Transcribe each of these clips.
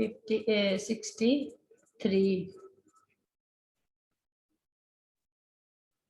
63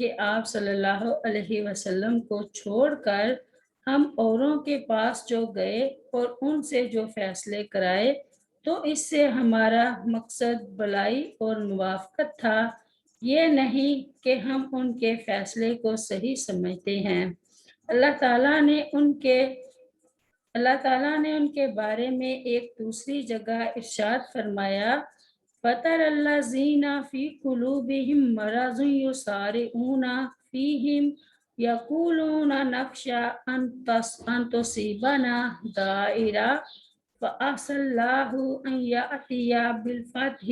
کہ آپ صلی اللہ علیہ وسلم کو چھوڑ کر ہم اوروں کے پاس جو گئے اور ان سے جو فیصلے کرائے تو اس سے ہمارا مقصد بھلائی اور موافقت تھا، یہ نہیں کہ ہم ان کے فیصلے کو صحیح سمجھتے ہیں۔ اللہ تعالیٰ نے ان کے بارے میں ایک دوسری جگہ ارشاد فرمایا فَتَرَى الَّذِينَ فِي قُلُوبِهِم مَّرَضٌ يُسَارِعُونَ فِيهِمْ يَقُولُونَ نَخْشَىٰ أَن تُصِيبَنَا دَائِرَةٌ فَعَسَى اللَّهُ أَن يَأْتِيَ بِالْفَتْحِ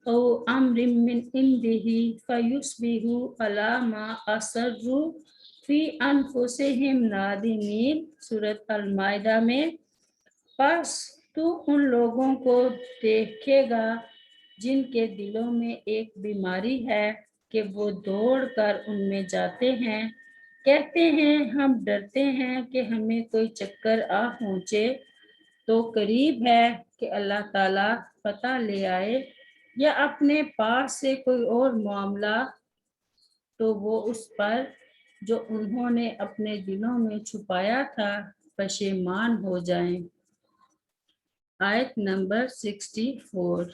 أَوْ أَمْرٍ مِّنْ عِندِهِ فَيُصْبِحُوا عَلَىٰ مَا أَسَرُّوا فِي أَنفُسِهِمْ نَادِمِينَ۔ سورۃ المائدہ میں پس تو ان لوگوں کو دیکھے گا جن کے دلوں میں ایک بیماری ہے کہ وہ دوڑ کر ان میں جاتے ہیں، کہتے ہیں ہم ڈرتے ہیں کہ ہمیں کوئی چکر آ پہنچے، تو قریب ہے کہ اللہ تعالیٰ فتح لے آئے یا اپنے پاس سے کوئی اور معاملہ، تو وہ اس پر جو انہوں نے اپنے دلوں میں چھپایا تھا پشیمان ہو جائیں۔ آیت نمبر 64۔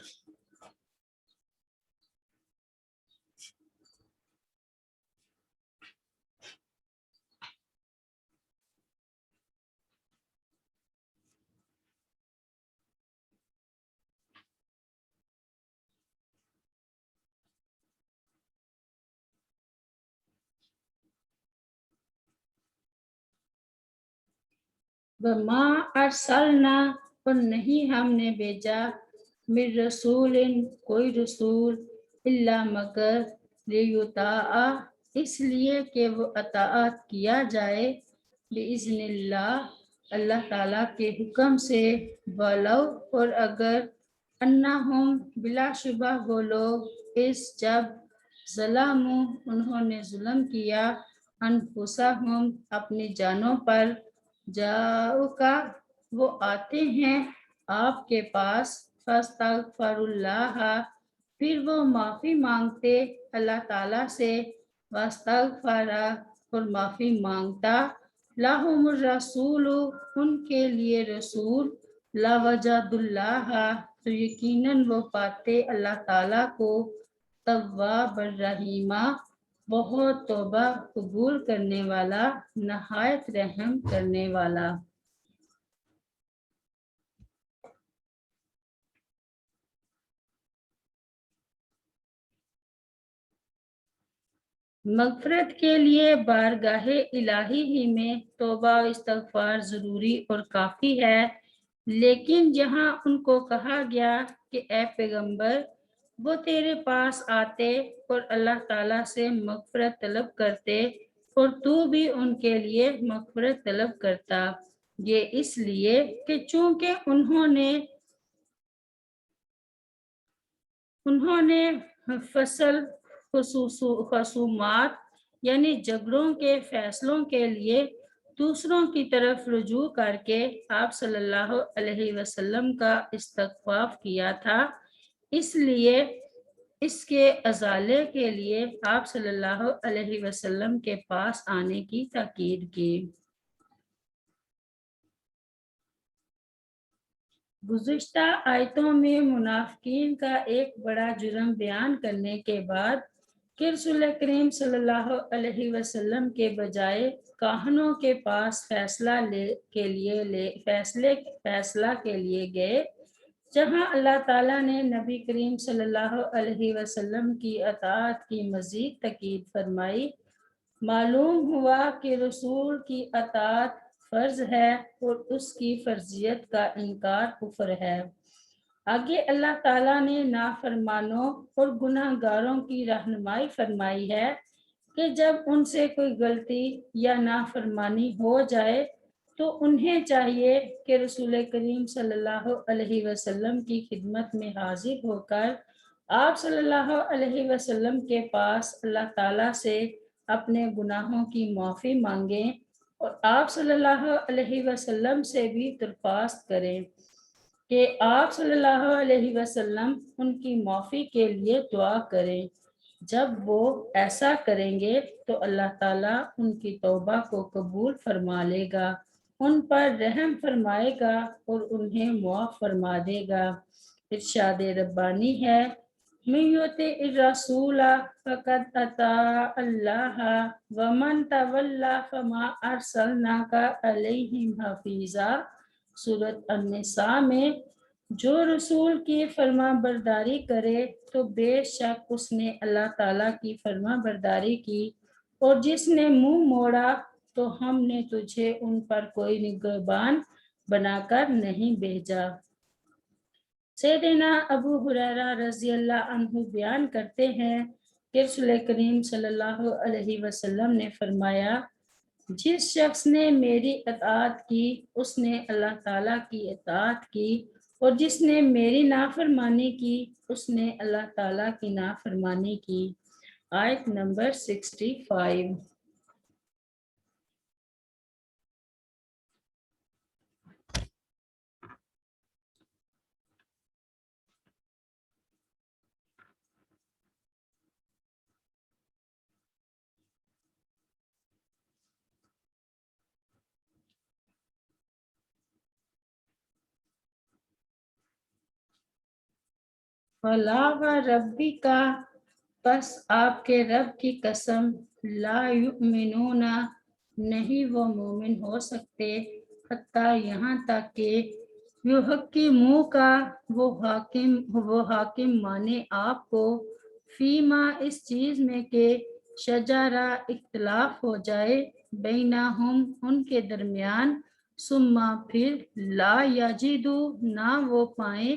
وَمَا أَرْسَلْنَا اور نہیں ہم نے بھیجا مِن رسول کوئی رسول الا مگر لیطاع اس لیے کہ وہ اطاعت کیا جائے بِإِذْنِ اللہ اللہ تعالیٰ کے حکم سے، وَلَوْ اور اگر انہم بلا شبہ وہ لوگ اس جب ظلموا انہوں نے ظلم کیا انفسہم اپنی جانوں پر جاؤکا وہ آتے ہیں آپ کے پاس فاستغفر اللہ پھر وہ معافی مانگتے اللہ تعالیٰ سے واستغفر اور معافی مانگتا لہم الرسول ان کے لیے رسول لوجد اللہ تو یقیناً وہ پاتے اللہ تعالیٰ کو تواب الرحیمہ بہت توبہ قبول کرنے والا نہایت رحم کرنے والا۔ مغفرت کے لیے بارگاہ الہی ہی میں توبہ و استغفار ضروری اور کافی ہے، لیکن جہاں ان کو کہا گیا کہ اے پیغمبر وہ تیرے پاس آتے اور اللہ تعالیٰ سے مغفرت طلب کرتے اور تو بھی ان کے لیے مغفرت طلب کرتا، یہ اس لیے کہ چونکہ انہوں نے فصل خصومات یعنی جھگڑوں کے فیصلوں کے لیے دوسروں کی طرف رجوع کر کے آپ صلی اللہ علیہ وسلم کا استخفاف کیا تھا، اس لیے اس کے ازالے کے لیے آپ صلی اللہ علیہ وسلم کے پاس آنے کی تاکید کی۔ گزشتہ آیتوں میں منافقین کا ایک بڑا جرم بیان کرنے کے بعد کہ رسول کریم صلی اللہ علیہ وسلم کے بجائے کاہنوں کے پاس فیصلہ کے لیے گئے، جہاں اللہ تعالیٰ نے نبی کریم صلی اللہ علیہ وسلم کی اطاعت کی مزید تاکید فرمائی، معلوم ہوا کہ رسول کی اطاعت فرض ہے اور اس کی فرضیت کا انکار کفر ہے۔ آگے اللہ تعالیٰ نے نافرمانوں اور گناہ گاروں کی رہنمائی فرمائی ہے کہ جب ان سے کوئی غلطی یا نافرمانی ہو جائے تو انہیں چاہیے کہ رسول کریم صلی اللہ علیہ وسلم کی خدمت میں حاضر ہو کر آپ صلی اللہ علیہ وسلم کے پاس اللہ تعالیٰ سے اپنے گناہوں کی معافی مانگیں اور آپ صلی اللہ علیہ وسلم سے بھی درخواست کریں کہ آپ صلی اللہ علیہ وسلم ان کی معافی کے لیے دعا کریں۔ جب وہ ایسا کریں گے تو اللہ تعالیٰ ان کی توبہ کو قبول فرما لے گا، ان پر رحم فرمائے گا اور انہیں معاف فرما دے گا۔ ارشاد ربانی ہے، من یطع الرسول فقد اطاع اللہ ومن تولی فما ارسلناک علیہم حفیظا۔ سورۃ النساء میں جو رسول کی فرما برداری کرے تو بے شک اس نے اللہ تعالیٰ کی فرما برداری کی، اور جس نے منہ موڑا تو ہم نے تجھے ان پر کوئی نگہبان بنا کر نہیں بھیجا۔ سیدنا ابو ہریرہ رضی اللہ عنہ بیان کرتے ہیں کہ رسول کریم صلی اللہ علیہ وسلم نے فرمایا، جس شخص نے میری اطاعت کی اس نے اللہ تعالیٰ کی اطاعت کی، اور جس نے میری نافرمانی کی اس نے اللہ تعالیٰ کی نافرمانی کی۔ آیت نمبر 65۔ فلا و ربی کا، پس آپ کے رب کی قسم، لا یؤمنون، نہیں وہ مومن ہو سکتے، حتیٰ یہاں تک کہ یحکموا کا، وہ حاکم مانے آپ کو، فیما اس چیز میں کہ شجرہ اختلاف ہو جائے، بینہم ان کے درمیان، ثم پھر لا یجدوا نہ وہ پائیں،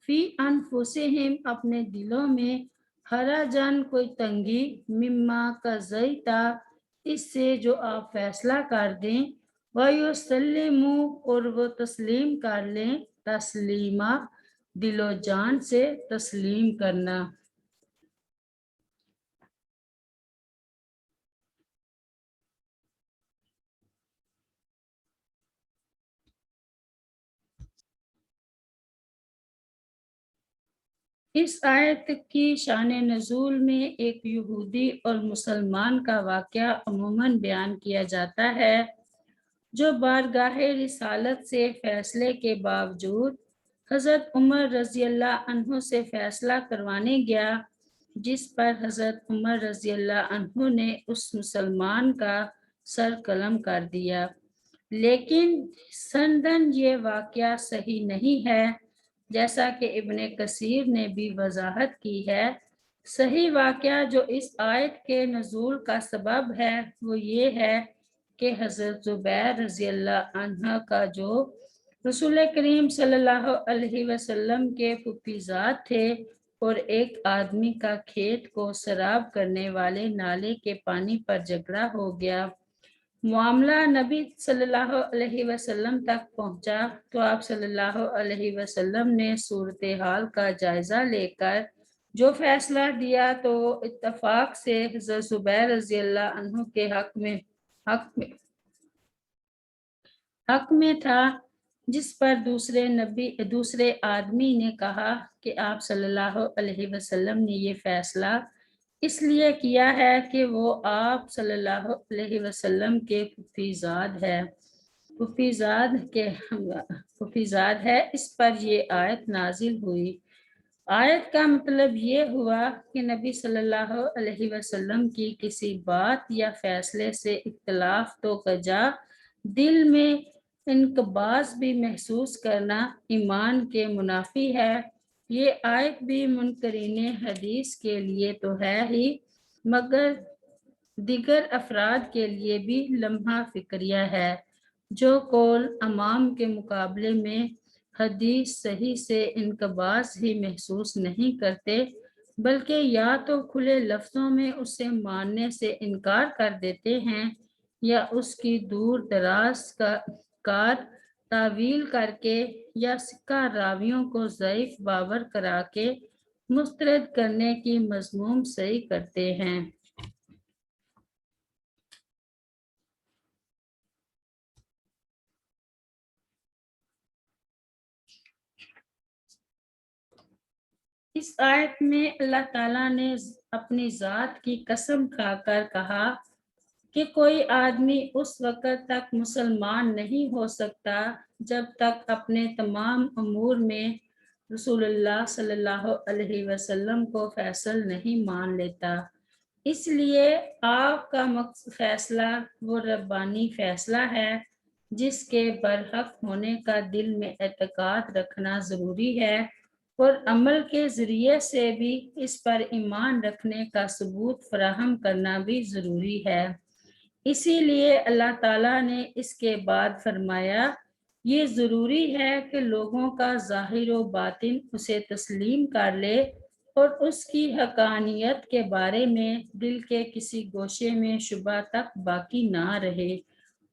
فی انفسہم اپنے دلوں میں، حرجن کوئی تنگی، مما قضیتا اس سے جو آپ فیصلہ کر دیں، وَيُسَلِّمُوا اور وہ تسلیم کر لیں، تسلیمہ دل و جان سے تسلیم کرنا۔ اس آیت کی شان نزول میں ایک یہودی اور مسلمان کا واقعہ عموماً بیان کیا جاتا ہے، جو بارگاہ رسالت سے فیصلے کے باوجود حضرت عمر رضی اللہ عنہ سے فیصلہ کروانے گیا، جس پر حضرت عمر رضی اللہ عنہ نے اس مسلمان کا سر قلم کر دیا، لیکن سندن یہ واقعہ صحیح نہیں ہے، جیسا کہ ابن کثیر نے بھی وضاحت کی ہے۔ صحیح واقعہ جو اس آیت کے نزول کا سبب ہے وہ یہ ہے کہ حضرت زبیر رضی اللہ عنہ کا جو رسول کریم صلی اللہ علیہ وسلم کے پھوپھیزاد تھے، اور ایک آدمی کا کھیت کو سیراب کرنے والے نالے کے پانی پر جھگڑا ہو گیا۔ معاملہ نبی صلی اللہ علیہ وسلم تک پہنچا تو آپ صلی اللہ علیہ وسلم نے صورتحال کا جائزہ لے کر جو فیصلہ دیا تو اتفاق سے حضرت زبیر رضی اللہ عنہ کے حق میں تھا، جس پر دوسرے آدمی نے کہا کہ آپ صلی اللہ علیہ وسلم نے یہ فیصلہ اس لیے کیا ہے کہ وہ آپ صلی اللہ علیہ وسلم کے پھوپھیزاد ہے۔ اس پر یہ آیت نازل ہوئی۔ آیت کا مطلب یہ ہوا کہ نبی صلی اللہ علیہ وسلم کی کسی بات یا فیصلے سے اختلاف تو کجا، دل میں انقباض بھی محسوس کرنا ایمان کے منافی ہے۔ یہ آیت بھی منکرین حدیث کے لیے تو ہے ہی، مگر دیگر افراد کے لیے بھی لمحہ فکریہ ہے، جو قول عوام کے مقابلے میں حدیث صحیح سے انقباض ہی محسوس نہیں کرتے، بلکہ یا تو کھلے لفظوں میں اسے ماننے سے انکار کر دیتے ہیں، یا اس کی دور دراز کار تعویل کر کے یا سکہ راویوں کو ضعیف باور کرا کے مسترد کرنے کی مذموم صحیح کرتے ہیں۔ اس آیت میں اللہ تعالیٰ نے اپنی ذات کی قسم کھا کر کہا کہ کوئی آدمی اس وقت تک مسلمان نہیں ہو سکتا جب تک اپنے تمام امور میں رسول اللہ صلی اللہ علیہ وسلم کو فیصل نہیں مان لیتا۔ اس لیے آپ کا فیصلہ وہ ربانی فیصلہ ہے جس کے برحق ہونے کا دل میں اعتقاد رکھنا ضروری ہے اور عمل کے ذریعے سے بھی اس پر ایمان رکھنے کا ثبوت فراہم کرنا بھی ضروری ہے۔ اسی لیے اللہ تعالیٰ نے اس کے بعد فرمایا یہ ضروری ہے کہ لوگوں کا ظاہر و باطن اسے تسلیم کر لے اور اس کی حقانیت کے بارے میں دل کے کسی گوشے میں شبہ تک باقی نہ رہے۔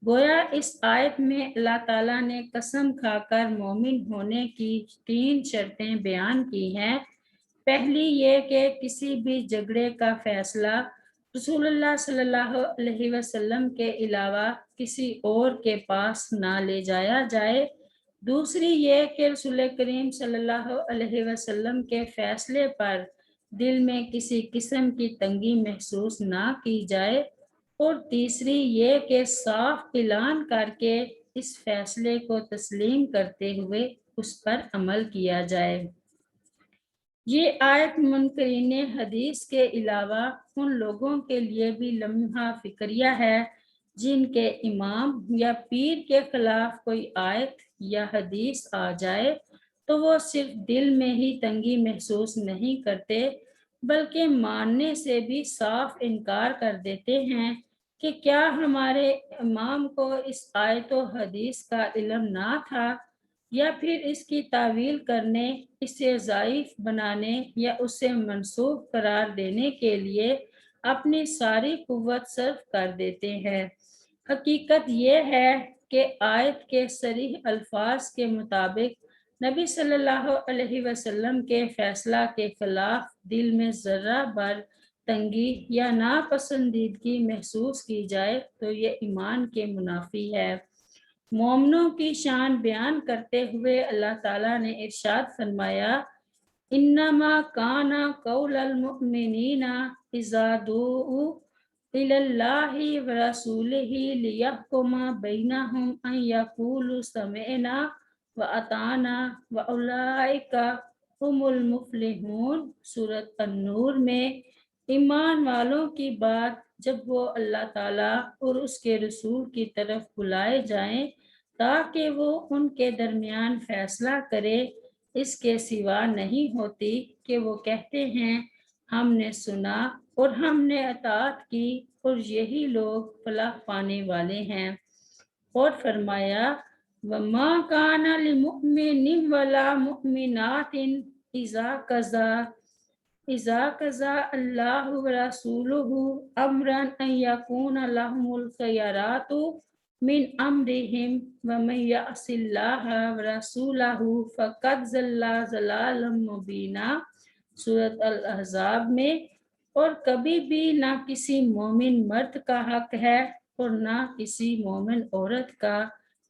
گویا اس آیت میں اللہ تعالیٰ نے قسم کھا کر مومن ہونے کی 3 شرطیں بیان کی ہیں۔ پہلی یہ کہ کسی بھی جھگڑے کا فیصلہ رسول اللہ صلی اللہ علیہ وسلم کے علاوہ کسی اور کے پاس نہ لے جایا جائے۔ دوسری یہ کہ رسول کریم صلی اللہ علیہ وسلم کے فیصلے پر دل میں کسی قسم کی تنگی محسوس نہ کی جائے، اور تیسری یہ کہ صاف اعلان کر کے اس فیصلے کو تسلیم کرتے ہوئے اس پر عمل کیا جائے۔ یہ آیت منکرین حدیث کے علاوہ ان لوگوں کے لیے بھی لمحہ فکریہ ہے جن کے امام یا پیر کے خلاف کوئی آیت یا حدیث آ جائے تو وہ صرف دل میں ہی تنگی محسوس نہیں کرتے بلکہ ماننے سے بھی صاف انکار کر دیتے ہیں کہ کیا ہمارے امام کو اس آیت و حدیث کا علم نہ تھا، یا پھر اس کی تعویل کرنے، اسے ضعیف بنانے یا اسے منسوخ قرار دینے کے لیے اپنی ساری قوت صرف کر دیتے ہیں۔ حقیقت یہ ہے کہ آیت کے صریح الفاظ کے مطابق نبی صلی اللہ علیہ وسلم کے فیصلہ کے خلاف دل میں ذرہ بر تنگی یا ناپسندیدگی محسوس کی جائے تو یہ ایمان کے منافی ہے۔ مومنوں کی شان بیان کرتے ہوئے اللہ تعالیٰ نے ارشاد فرمایا انما کان قول المؤمنین اذا دعوا الی اللہ ورسولہ لیحکم بینہم ان یقولوا سمعنا واطعنا واولئک هم المفلحون۔ سورۃ النور میں ایمان والوں کی بات جب وہ اللہ تعالیٰ اور اس کے رسول کی طرف بلائے جائیں تاکہ وہ ان کے درمیان فیصلہ کرے، اس کے سوا نہیں ہوتی کہ وہ کہتے ہیں ہم نے سنا اور ہم نے اطاعت کی اور یہی لوگ فلاح پانے والے ہیں۔ اور فرمایا وَمَا كَانَ لِمُؤْمِنٍ وَلَا مُؤْمِنَاتٍ إِذَا قَضَى اللَّهُ وَرَسُولُهُ أَمْرًا أَن يَكُونَ لَهُمُ الْخِيَرَةُ مِنْ أَمْرِهِمْ وَمَن يَعْصِ اللَّهَ وَرَسُولَهُ فَقَدْ ضَلَّ ضَلَالًا مُبِينًا۔ سورۃ الاحزاب میں اور کبھی بھی نہ کسی مومن مرد کا حق ہے اور نہ کسی مومن عورت کا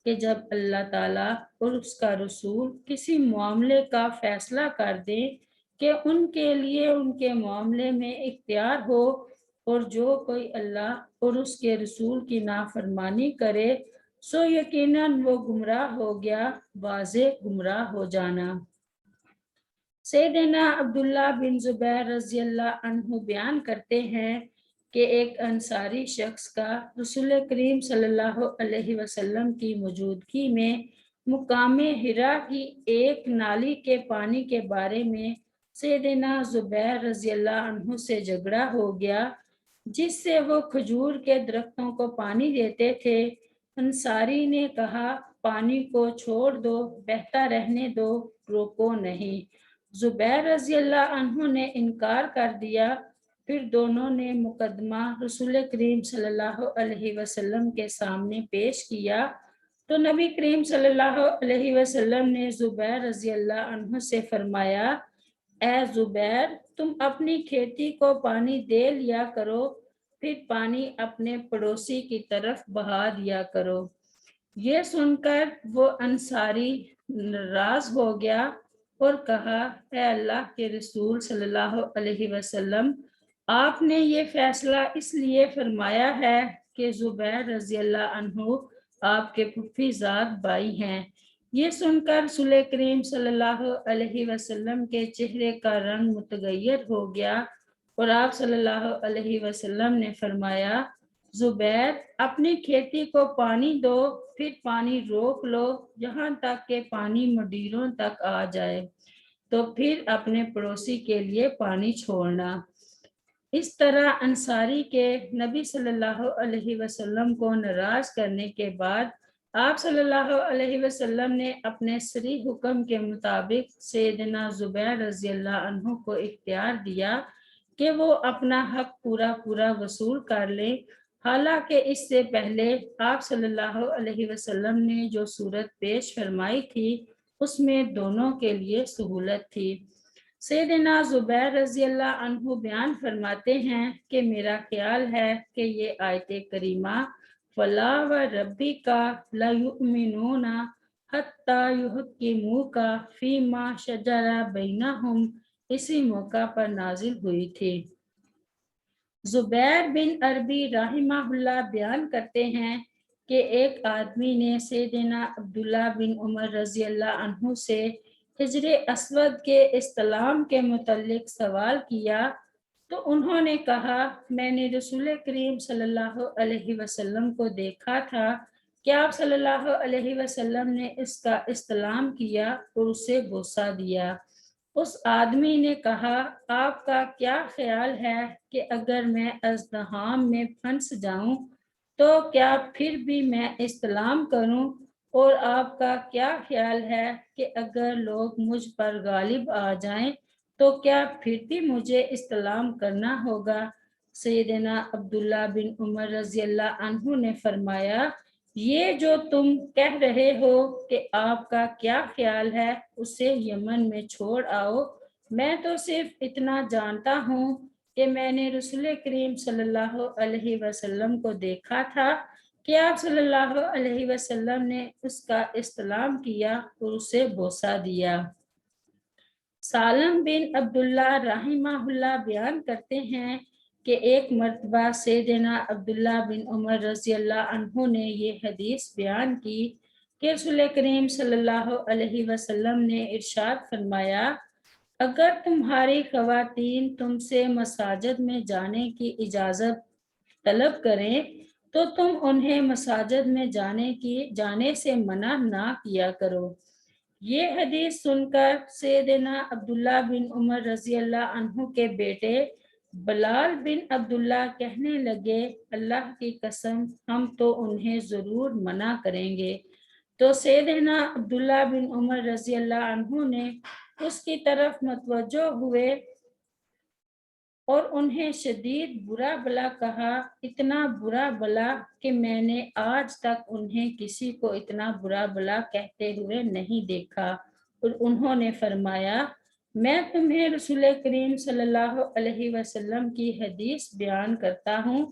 کہ جب اللہ تعالیٰ اور اس کا رسول کسی معاملے کا فیصلہ کر دیں کہ ان کے لیے ان کے معاملے میں اختیار ہو، اور جو کوئی اللہ اور اس کے رسول کی نافرمانی کرے سو یقیناً وہ گمراہ ہو گیا، واضح گمراہ ہو جانا۔ سیدنا عبداللہ بن زبیر رضی اللہ عنہ بیان کرتے ہیں کہ ایک انصاری شخص کا رسول کریم صلی اللہ علیہ وسلم کی موجودگی میں مقام حرا کی ایک نالی کے پانی کے بارے میں سیدنا زبیر رضی اللہ عنہ سے جھگڑا ہو گیا جس سے وہ کھجور کے درختوں کو پانی دیتے تھے۔ انصاری نے کہا پانی کو چھوڑ دو، بہتا رہنے دو، روکو نہیں۔ زبیر رضی اللہ عنہ نے انکار کر دیا۔ پھر دونوں نے مقدمہ رسول کریم صلی اللہ علیہ وسلم کے سامنے پیش کیا تو نبی کریم صلی اللہ علیہ وسلم نے زبیر رضی اللہ عنہ سے فرمایا اے زبیر، تم اپنی کھیتی کو پانی دے لیا کرو، پھر پانی اپنے پڑوسی کی طرف بہا دیا کرو۔ یہ سن کر وہ انصاری ناراض ہو گیا اور کہا اے اللہ کے رسول صلی اللہ علیہ وسلم، آپ نے یہ فیصلہ اس لیے فرمایا ہے کہ زبیر رضی اللہ عنہ آپ کے پھوپھی زاد بھائی ہیں۔ یہ سن کر رسول کریم صلی اللہ علیہ وسلم کے چہرے کا رنگ متغیر ہو گیا اور آپ صلی اللہ علیہ وسلم نے فرمایا زبیر اپنی کھیتی کو پانی دو، پھر پانی روک لو یہاں تک کہ پانی مڈیروں تک آ جائے، تو پھر اپنے پڑوسی کے لیے پانی چھوڑنا۔ اس طرح انصاری کے نبی صلی اللہ علیہ وسلم کو ناراض کرنے کے بعد آپ صلی اللہ علیہ وسلم نے اپنے صریح حکم کے مطابق سیدنا زبیر رضی اللہ عنہ کو اختیار دیا کہ وہ اپنا حق پورا وصول کر لیں، حالانکہ اس سے پہلے آپ صلی اللہ علیہ وسلم نے جو صورت پیش فرمائی تھی اس میں دونوں کے لیے سہولت تھی۔ سیدنا زبیر رضی اللہ عنہ بیان فرماتے ہیں کہ میرا خیال ہے کہ یہ آیت کریمہ فلا و ربی کا لا یؤمنون حتی یحکموک فیما شجر بینہم اسی موقع پر نازل ہوئی تھی۔ زبیر بن عربی رحمہ اللہ بیان کرتے ہیں کہ ایک آدمی نے سیدنا عبداللہ بن عمر رضی اللہ عنہ سے حجر اسود کے استلام کے متعلق سوال کیا تو انہوں نے کہا میں نے رسول کریم صلی اللہ علیہ وسلم کو دیکھا تھا کہ آپ صلی اللہ علیہ وسلم نے اس کا استلام کیا اور اسے بوسہ دیا۔ اس آدمی نے کہا آپ کا کیا خیال ہے کہ اگر میں ازدحام میں پھنس جاؤں تو کیا پھر بھی میں استلام کروں، اور آپ کا کیا خیال ہے کہ اگر لوگ مجھ پر غالب آ جائیں تو کیا پھر بھی مجھے استلام کرنا ہوگا؟ سیدنا عبداللہ بن عمر رضی اللہ عنہ نے فرمایا یہ جو تم کہہ رہے ہو کہ آپ کا کیا خیال ہے اسے یمن میں چھوڑ آؤ، میں تو صرف اتنا جانتا ہوں کہ میں نے رسول کریم صلی اللہ علیہ وسلم کو دیکھا تھا کہ آپ صلی اللہ علیہ وسلم نے اس کا استلام کیا اور اسے بوسہ دیا۔ سالم بن عبداللہ رحمہ اللہ بیان کرتے ہیں کہ ایک مرتبہ سیدنا عبداللہ بن عمر رضی اللہ عنہ نے یہ حدیث بیان کی کہ رسول کریم صلی اللہ علیہ وسلم نے ارشاد فرمایا اگر تمہاری خواتین تم سے مساجد میں جانے کی اجازت طلب کریں تو تم انہیں مساجد میں جانے سے منع نہ کیا کرو۔ یہ حدیث سن کر سیدنا عبداللہ بن عمر رضی اللہ عنہ کے بیٹے بلال بن عبداللہ کہنے لگے اللہ کی قسم ہم تو انہیں ضرور منع کریں گے۔ تو سیدنا عبداللہ بن عمر رضی اللہ عنہ نے اس کی طرف متوجہ ہوئے اور انہیں شدید برا بلا کہا، اتنا برا بلا کہ میں نے آج تک انہیں کسی کو اتنا برا بلا کہتے ہوئے نہیں دیکھا، اور انہوں نے فرمایا میں تمہیں رسول کریم صلی اللہ علیہ وسلم کی حدیث بیان کرتا ہوں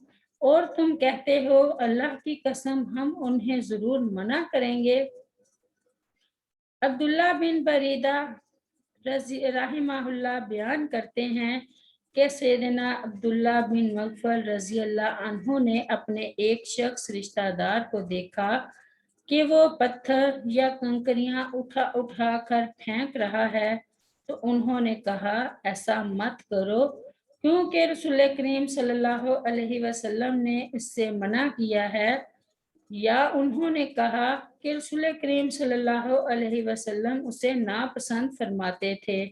اور تم کہتے ہو اللہ کی قسم ہم انہیں ضرور منع کریں گے۔ عبداللہ بن بریدہ رحمہ اللہ بیان کرتے ہیں کہ سیدنا عبداللہ بن مغفل رضی اللہ عنہ نے اپنے ایک شخص رشتہ دار کو دیکھا کہ وہ پتھر یا کنکریاں اٹھا کر پھینک رہا ہے، تو انہوں نے کہا ایسا مت کرو کیونکہ رسول کریم صلی اللہ علیہ وسلم نے اس سے منع کیا ہے، یا انہوں نے کہا کہ رسول کریم صلی اللہ علیہ وسلم اسے ناپسند فرماتے تھے،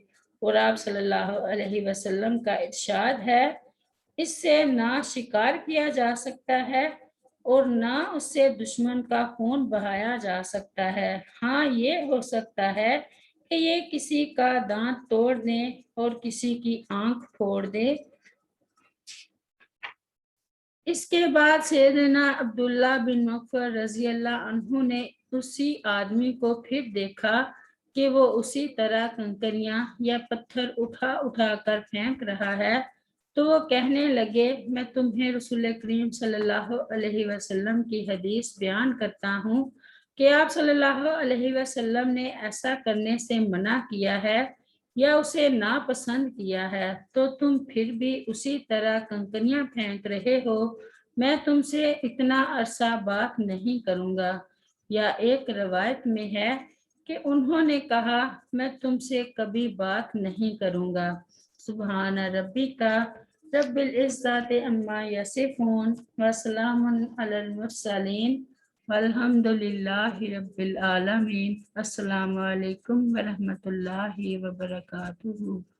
اور آپ صلی اللہ علیہ وسلم کا ارشاد ہے اس سے نہ شکار کیا جا سکتا ہے اور نہ اس سے دشمن کا خون بہایا جا سکتا ہے، ہاں یہ ہو سکتا ہے کہ یہ کسی کا دانت توڑ دیں اور کسی کی آنکھ پھوڑ دے۔ اس کے بعد سیدنا عبداللہ بن مغفر رضی اللہ عنہ نے اسی آدمی کو پھر دیکھا کہ وہ اسی طرح کنکریاں یا پتھر اٹھا کر پھینک رہا ہے، تو وہ کہنے لگے میں تمہیں رسول کریم صلی اللہ علیہ وسلم کی حدیث بیان کرتا ہوں کہ آپ صلی اللہ علیہ وسلم نے ایسا کرنے سے منع کیا ہے یا اسے ناپسند کیا ہے تو تم پھر بھی اسی طرح کنکریاں پھینک رہے ہو، میں تم سے اتنا عرصہ بات نہیں کروں گا۔ یا ایک روایت میں ہے کہ انہوں نے کہا میں تم سے کبھی بات نہیں کروں گا۔ سبحان ربک رب العزت عما یصفون وسلام علی المرسلین والحمد للہ رب العالمین۔ السلام علیکم ورحمۃ اللہ وبرکاتہ۔